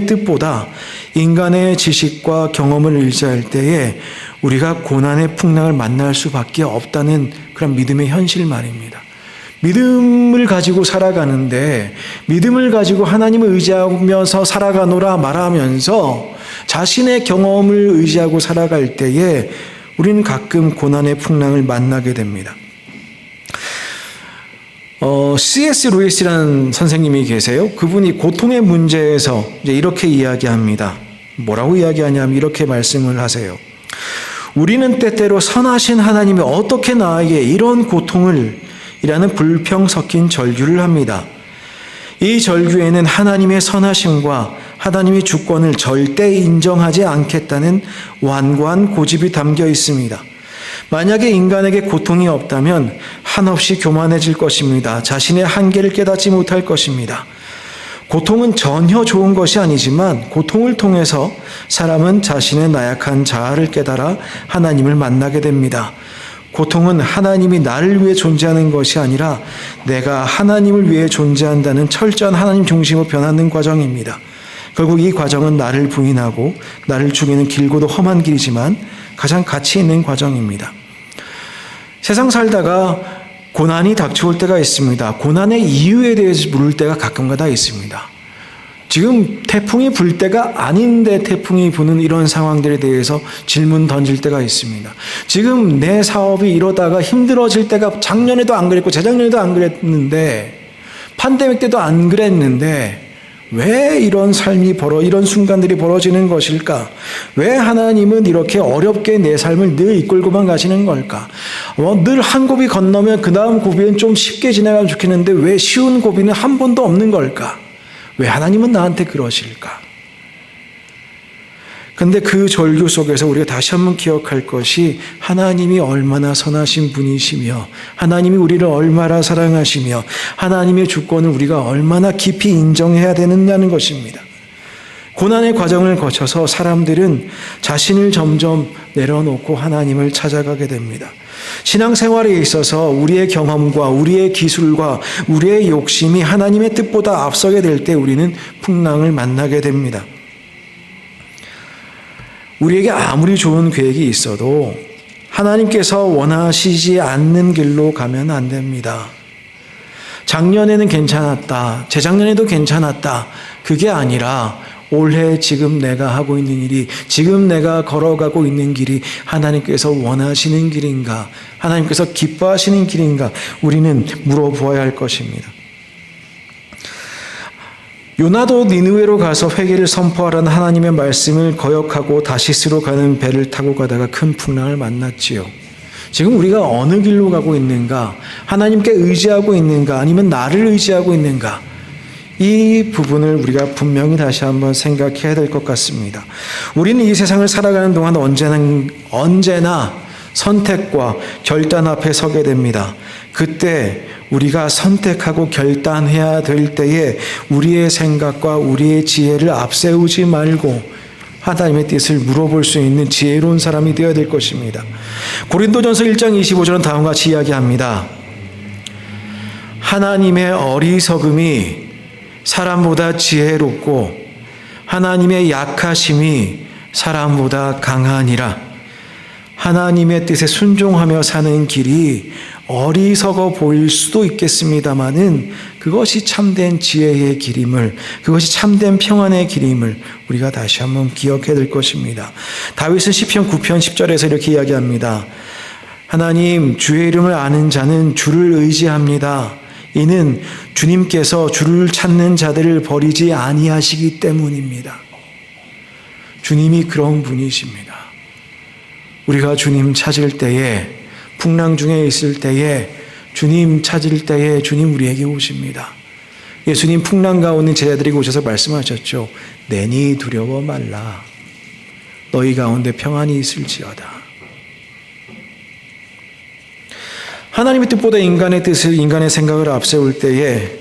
뜻보다 인간의 지식과 경험을 의지할 때에 우리가 고난의 풍랑을 만날 수밖에 없다는 그런 믿음의 현실 말입니다. 믿음을 가지고 살아가는데 믿음을 가지고 하나님을 의지하면서 살아가노라 말하면서 자신의 경험을 의지하고 살아갈 때에 우리는 가끔 고난의 풍랑을 만나게 됩니다. C.S. 루이스라는 선생님이 계세요. 그분이 고통의 문제에서 이제 이렇게 이야기합니다. 뭐라고 이야기하냐면 이렇게 말씀을 하세요. 우리는 때때로 선하신 하나님이 어떻게 나에게 이런 고통을 이라는 불평 섞인 절규를 합니다. 이 절규에는 하나님의 선하심과 하나님의 주권을 절대 인정하지 않겠다는 완고한 고집이 담겨 있습니다. 만약에 인간에게 고통이 없다면 한없이 교만해질 것입니다. 자신의 한계를 깨닫지 못할 것입니다. 고통은 전혀 좋은 것이 아니지만 고통을 통해서 사람은 자신의 나약한 자아를 깨달아 하나님을 만나게 됩니다. 고통은 하나님이 나를 위해 존재하는 것이 아니라 내가 하나님을 위해 존재한다는 철저한 하나님 중심으로 변하는 과정입니다. 결국 이 과정은 나를 부인하고 나를 죽이는 길고도 험한 길이지만 가장 가치 있는 과정입니다. 세상 살다가 고난이 닥쳐올 때가 있습니다. 고난의 이유에 대해서 물을 때가 가끔가다 있습니다. 지금 태풍이 불 때가 아닌데 태풍이 부는 이런 상황들에 대해서 질문 던질 때가 있습니다. 지금 내 사업이 이러다가 힘들어질 때가 작년에도 안 그랬고 재작년에도 안 그랬는데 팬데믹 때도 안 그랬는데 왜 이런 이런 순간들이 벌어지는 것일까? 왜 하나님은 이렇게 어렵게 내 삶을 늘 이끌고만 가시는 걸까? 늘 한 고비 건너면 그 다음 고비는 좀 쉽게 지나가면 좋겠는데 왜 쉬운 고비는 한 번도 없는 걸까? 왜 하나님은 나한테 그러실까? 근데 그 절규 속에서 우리가 다시 한번 기억할 것이 하나님이 얼마나 선하신 분이시며 하나님이 우리를 얼마나 사랑하시며 하나님의 주권을 우리가 얼마나 깊이 인정해야 되느냐는 것입니다. 고난의 과정을 거쳐서 사람들은 자신을 점점 내려놓고 하나님을 찾아가게 됩니다. 신앙생활에 있어서 우리의 경험과 우리의 기술과 우리의 욕심이 하나님의 뜻보다 앞서게 될 때 우리는 풍랑을 만나게 됩니다. 우리에게 아무리 좋은 계획이 있어도 하나님께서 원하시지 않는 길로 가면 안 됩니다. 작년에는 괜찮았다, 재작년에도 괜찮았다, 그게 아니라 올해 지금 내가 하고 있는 일이, 지금 내가 걸어가고 있는 길이 하나님께서 원하시는 길인가, 하나님께서 기뻐하시는 길인가, 우리는 물어보아야 할 것입니다. 요나도 니느웨로 가서 회개를 선포하라는 하나님의 말씀을 거역하고 다시스로 가는 배를 타고 가다가 큰 풍랑을 만났지요. 지금 우리가 어느 길로 가고 있는가, 하나님께 의지하고 있는가, 아니면 나를 의지하고 있는가, 이 부분을 우리가 분명히 다시 한번 생각해야 될 것 같습니다. 우리는 이 세상을 살아가는 동안 언제나 선택과 결단 앞에 서게 됩니다. 그때 우리가 선택하고 결단해야 될 때에 우리의 생각과 우리의 지혜를 앞세우지 말고 하나님의 뜻을 물어볼 수 있는 지혜로운 사람이 되어야 될 것입니다. 고린도전서 1장 25절은 다음과 같이 이야기합니다. 하나님의 어리석음이 사람보다 지혜롭고 하나님의 약하심이 사람보다 강하니라. 하나님의 뜻에 순종하며 사는 길이 어리석어 보일 수도 있겠습니다마는 그것이 참된 지혜의 길임을, 그것이 참된 평안의 길임을 우리가 다시 한번 기억해야 될 것입니다. 다윗은 시편 9편 10절에서 이렇게 이야기합니다. 하나님, 주의 이름을 아는 자는 주를 의지합니다. 이는 주님께서 주를 찾는 자들을 버리지 아니하시기 때문입니다. 주님이 그런 분이십니다. 우리가 주님 찾을 때에, 풍랑 중에 있을 때에, 주님 찾을 때에 주님 우리에게 오십니다. 예수님 풍랑 가운데 제자들에게 오셔서 말씀하셨죠. 내니 두려워 말라. 너희 가운데 평안이 있을지어다. 하나님의 뜻보다 인간의 뜻을, 인간의 생각을 앞세울 때에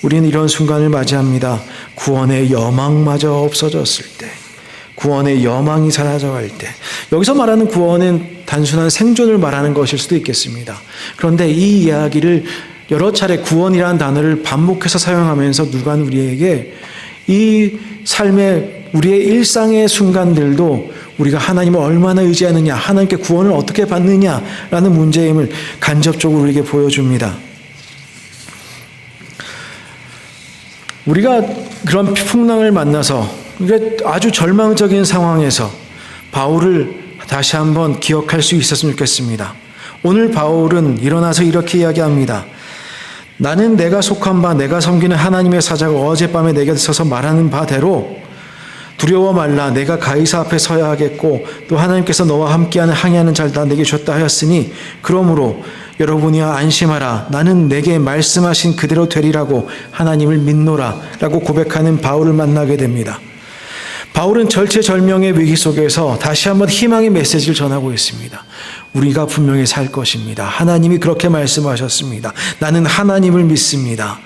우리는 이런 순간을 맞이합니다. 구원의 여망마저 없어졌을 때, 구원의 여망이 사라져갈 때. 여기서 말하는 구원은 단순한 생존을 말하는 것일 수도 있겠습니다. 그런데 이 이야기를 여러 차례 구원이라는 단어를 반복해서 사용하면서 누가 우리에게 이 삶의 우리의 일상의 순간들도 우리가 하나님을 얼마나 의지하느냐, 하나님께 구원을 어떻게 받느냐라는 문제임을 간접적으로 우리에게 보여줍니다. 우리가 그런 풍랑을 만나서 아주 절망적인 상황에서 바울을 다시 한번 기억할 수 있었으면 좋겠습니다. 오늘 바울은 일어나서 이렇게 이야기합니다. 나는 내가 속한 바, 내가 섬기는 하나님의 사자가 어젯밤에 내게 서서 말하는 바대로 두려워 말라. 내가 가이사 앞에 서야 하겠고 또 하나님께서 너와 함께하는 항해하는 자를 내게 줬다 하였으니 그러므로 여러분이야 안심하라. 나는 내게 말씀하신 그대로 되리라고 하나님을 믿노라 라고 고백하는 바울을 만나게 됩니다. 바울은 절체절명의 위기 속에서 다시 한번 희망의 메시지를 전하고 있습니다. 우리가 분명히 살 것입니다. 하나님이 그렇게 말씀하셨습니다. 나는 하나님을 믿습니다.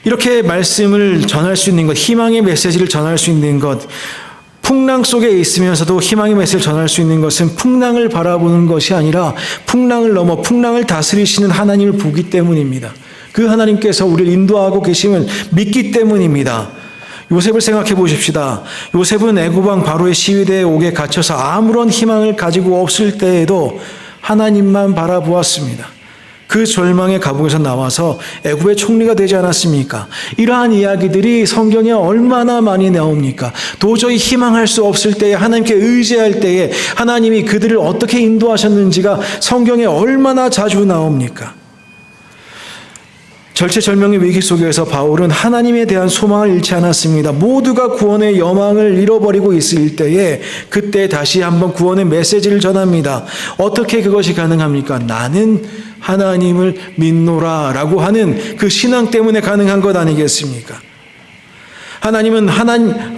이렇게 말씀을 전할 수 있는 것, 희망의 메시지를 전할 수 있는 것, 풍랑 속에 있으면서도 희망의 메시지를 전할 수 있는 것은 풍랑을 바라보는 것이 아니라 풍랑을 넘어 풍랑을 다스리시는 하나님을 보기 때문입니다. 그 하나님께서 우리를 인도하고 계심을 믿기 때문입니다. 요셉을 생각해 보십시다. 요셉은 애굽왕 바로의 시위대에 옥에 갇혀서 아무런 희망을 가지고 없을 때에도 하나님만 바라보았습니다. 그 절망의 감옥에서 나와서 애굽의 총리가 되지 않았습니까? 이러한 이야기들이 성경에 얼마나 많이 나옵니까? 도저히 희망할 수 없을 때에 하나님께 의지할 때에 하나님이 그들을 어떻게 인도하셨는지가 성경에 얼마나 자주 나옵니까? 절체절명의 위기 속에서 바울은 하나님에 대한 소망을 잃지 않았습니다. 모두가 구원의 여망을 잃어버리고 있을 때에 그때 다시 한번 구원의 메시지를 전합니다. 어떻게 그것이 가능합니까? 나는 하나님을 믿노라 라고 하는 그 신앙 때문에 가능한 것 아니겠습니까?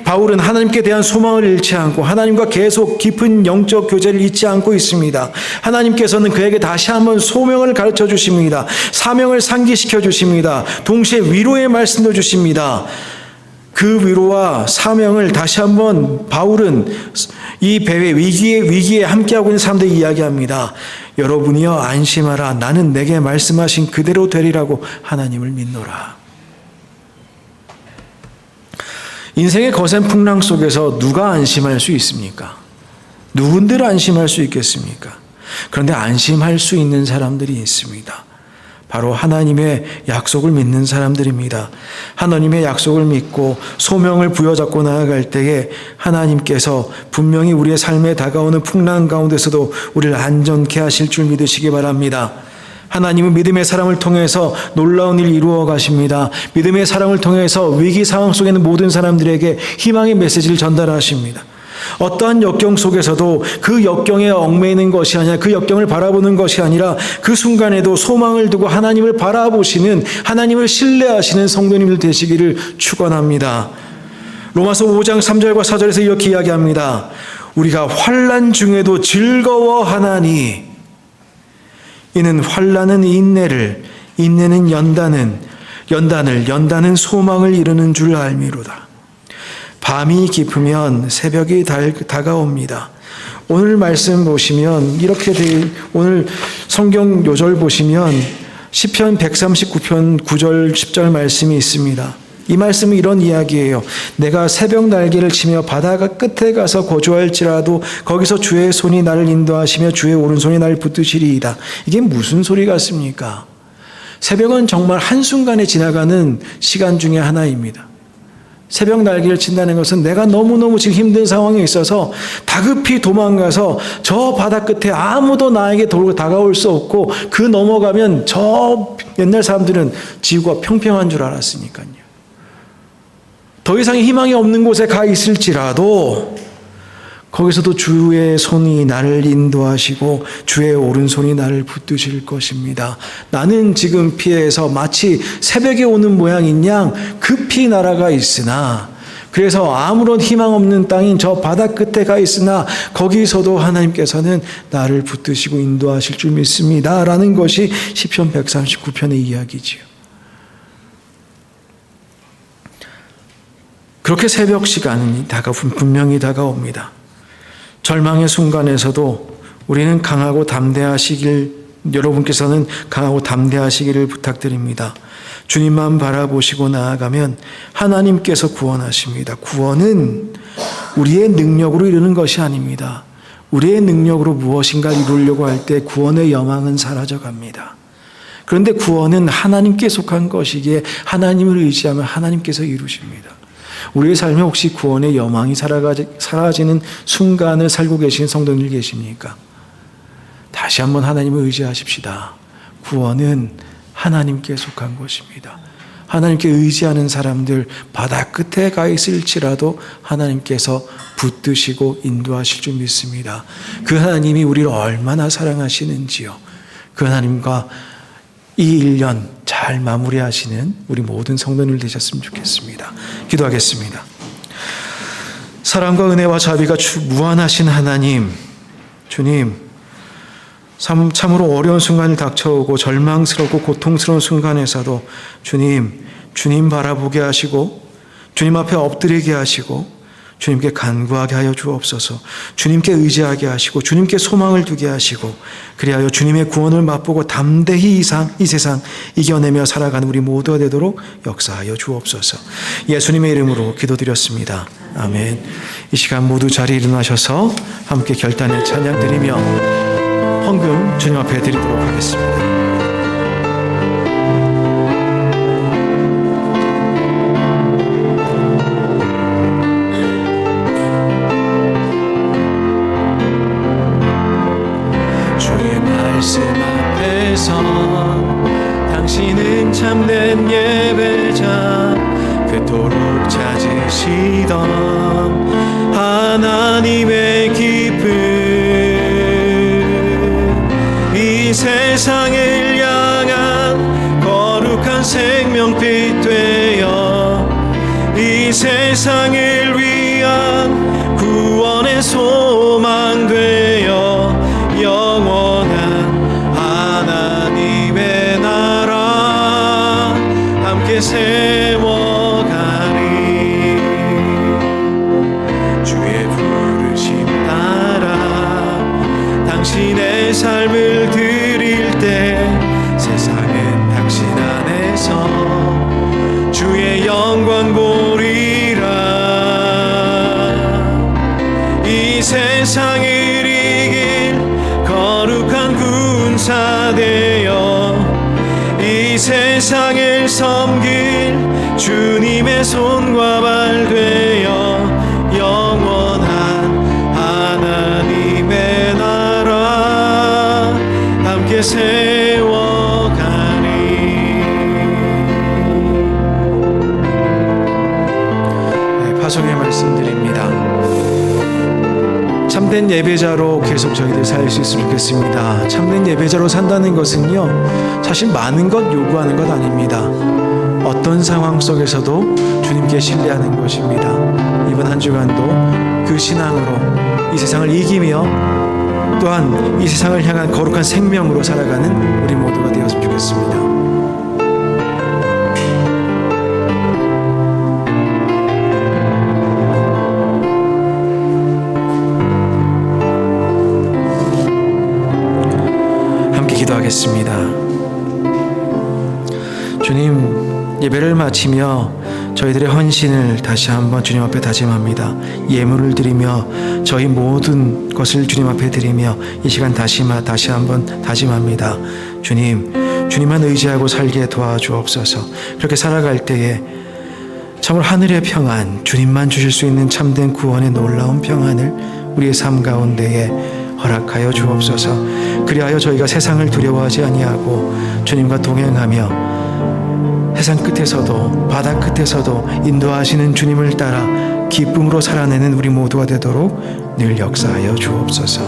바울은 하나님께 대한 소망을 잃지 않고 하나님과 계속 깊은 영적 교제를 잊지 않고 있습니다. 하나님께서는 그에게 다시 한번 소명을 가르쳐 주십니다. 사명을 상기시켜 주십니다. 동시에 위로의 말씀도 주십니다. 그 위로와 사명을 다시 한번 바울은 이 배회 위기에 함께하고 있는 사람들에게 이야기합니다. 여러분이여 안심하라. 나는 내게 말씀하신 그대로 되리라고 하나님을 믿노라. 인생의 거센 풍랑 속에서 누가 안심할 수 있습니까? 누군들 안심할 수 있겠습니까? 그런데 안심할 수 있는 사람들이 있습니다. 바로 하나님의 약속을 믿는 사람들입니다. 하나님의 약속을 믿고 소명을 부여잡고 나아갈 때에 하나님께서 분명히 우리의 삶에 다가오는 풍랑 가운데서도 우리를 안전케 하실 줄 믿으시기 바랍니다. 하나님은 믿음의 사람을 통해서 놀라운 일을 이루어 가십니다. 믿음의 사람을 통해서 위기 상황 속에 있는 모든 사람들에게 희망의 메시지를 전달하십니다. 어떠한 역경 속에서도 그 역경에 얽매이는 것이 아니라 그 역경을 바라보는 것이 아니라 그 순간에도 소망을 두고 하나님을 바라보시는, 하나님을 신뢰하시는 성도님들 되시기를 축원합니다. 로마서 5장 3절과 4절에서 이렇게 이야기합니다. 우리가 환난 중에도 즐거워하나니 이는 환난은 인내를, 인내는 연단을 연단은 소망을 이루는 줄 알미로다. 밤이 깊으면 새벽이 다가옵니다. 오늘 말씀 보시면 오늘 성경 요절 보시면 시편 139편 9절 10절 말씀이 있습니다. 이 말씀은 이런 이야기예요. 내가 새벽 날개를 치며 바다가 끝에 가서 거주할지라도 거기서 주의 손이 나를 인도하시며 주의 오른손이 나를 붙드시리이다. 이게 무슨 소리 같습니까? 새벽은 정말 한순간에 지나가는 시간 중에 하나입니다. 새벽 날개를 친다는 것은 내가 너무너무 지금 힘든 상황에 있어서 다급히 도망가서 저 바다 끝에 아무도 나에게 다가올 수 없고 그 넘어가면 저 옛날 사람들은 지구가 평평한 줄 알았으니까요. 더 이상 희망이 없는 곳에 가 있을지라도 거기서도 주의 손이 나를 인도하시고 주의 오른손이 나를 붙드실 것입니다. 나는 지금 피해서 마치 새벽에 오는 모양인 양 급히 날아가 있으나, 그래서 아무런 희망 없는 땅인 저 바다 끝에 가 있으나 거기서도 하나님께서는 나를 붙드시고 인도하실 줄 믿습니다. 라는 것이 시편 139편의 이야기지요. 그렇게 새벽 시간이 분명히 다가옵니다. 절망의 순간에서도 우리는 강하고 여러분께서는 강하고 담대하시기를 부탁드립니다. 주님만 바라보시고 나아가면 하나님께서 구원하십니다. 구원은 우리의 능력으로 이루는 것이 아닙니다. 우리의 능력으로 무엇인가를 이루려고 할 때 구원의 영광은 사라져갑니다. 그런데 구원은 하나님께 속한 것이기에 하나님을 의지하면 하나님께서 이루십니다. 우리의 삶에 혹시 구원의 여망이 사라지는 순간을 살고 계신 성도님들 계십니까? 다시 한번 하나님을 의지하십시다. 구원은 하나님께 속한 것입니다. 하나님께 의지하는 사람들 바다 끝에 가 있을지라도 하나님께서 붙드시고 인도하실 줄 믿습니다. 그 하나님이 우리를 얼마나 사랑하시는지요. 그 하나님과 이 1년 잘 마무리하시는 우리 모든 성도님들 되셨으면 좋겠습니다. 기도하겠습니다. 사랑과 은혜와 자비가 무한하신 하나님, 주님, 참으로 어려운 순간을 닥쳐오고 절망스럽고 고통스러운 순간에서도 주님 바라보게 하시고 주님 앞에 엎드리게 하시고 주님께 간구하게 하여 주옵소서. 주님께 의지하게 하시고 주님께 소망을 두게 하시고 그리하여 주님의 구원을 맛보고 담대히 이 세상 이겨내며 살아가는 우리 모두가 되도록 역사하여 주옵소서. 예수님의 이름으로 기도드렸습니다. 아멘. 이 시간 모두 자리에 일어나셔서 함께 결단의 찬양 드리며 헌금 주님 앞에 드리도록 하겠습니다. 당신은 참된 예배자, 그토록 찾으시던 하나님의 기쁨, 이 세상을 향한 거룩한 생명빛 되어 이 세상을 위한 구원의 소망 되어 영원한 하나님의 나라 함께 세워가리. 방송에 말씀드립니다. 참된 예배자로 계속 저희들 살 수 있으면 좋겠습니다. 참된 예배자로 산다는 것은요, 사실 많은 것 요구하는 것 아닙니다. 어떤 상황 속에서도 주님께 신뢰하는 것입니다. 이번 한 주간도 그 신앙으로 이 세상을 이기며 또한 이 세상을 향한 거룩한 생명으로 살아가는 우리 모두가 되었으면 좋겠습니다. 함께 기도하겠습니다. 주님, 예배를 마치며 저희들의 헌신을 다시 한번 주님 앞에 다짐합니다. 예물을 드리며 저희 모든 것을 주님 앞에 드리며 이 시간 다시 한번 다짐합니다. 주님만 의지하고 살게 도와주옵소서. 그렇게 살아갈 때에 참으로 하늘의 평안, 주님만 주실 수 있는 참된 구원의 놀라운 평안을 우리의 삶 가운데에 허락하여 주옵소서. 그리하여 저희가 세상을 두려워하지 아니하고 주님과 동행하며 세상 끝에서도 바다 끝에서도 인도하시는 주님을 따라 기쁨으로 살아내는 우리 모두가 되도록 늘 역사하여 주옵소서.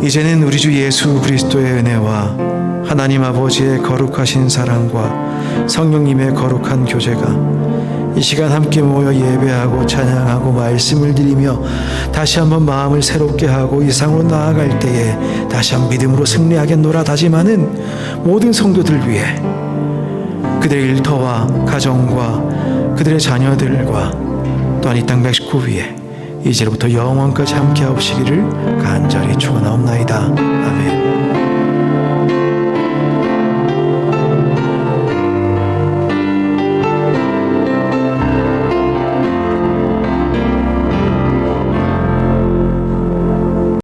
이제는 우리 주 예수 그리스도의 은혜와 하나님 아버지의 거룩하신 사랑과 성령님의 거룩한 교제가 이 시간 함께 모여 예배하고 찬양하고 말씀을 드리며 다시 한번 마음을 새롭게 하고 이 세상으로 나아갈 때에 다시 한번 믿음으로 승리하겠노라 다짐하는 모든 성도들 위해 그들의 일터와 가정과 그들의 자녀들과 또한 이 땅 백식구 위에 이제로부터 영원까지 함께 하옵시기를 간절히 축원하옵나이다. 아멘.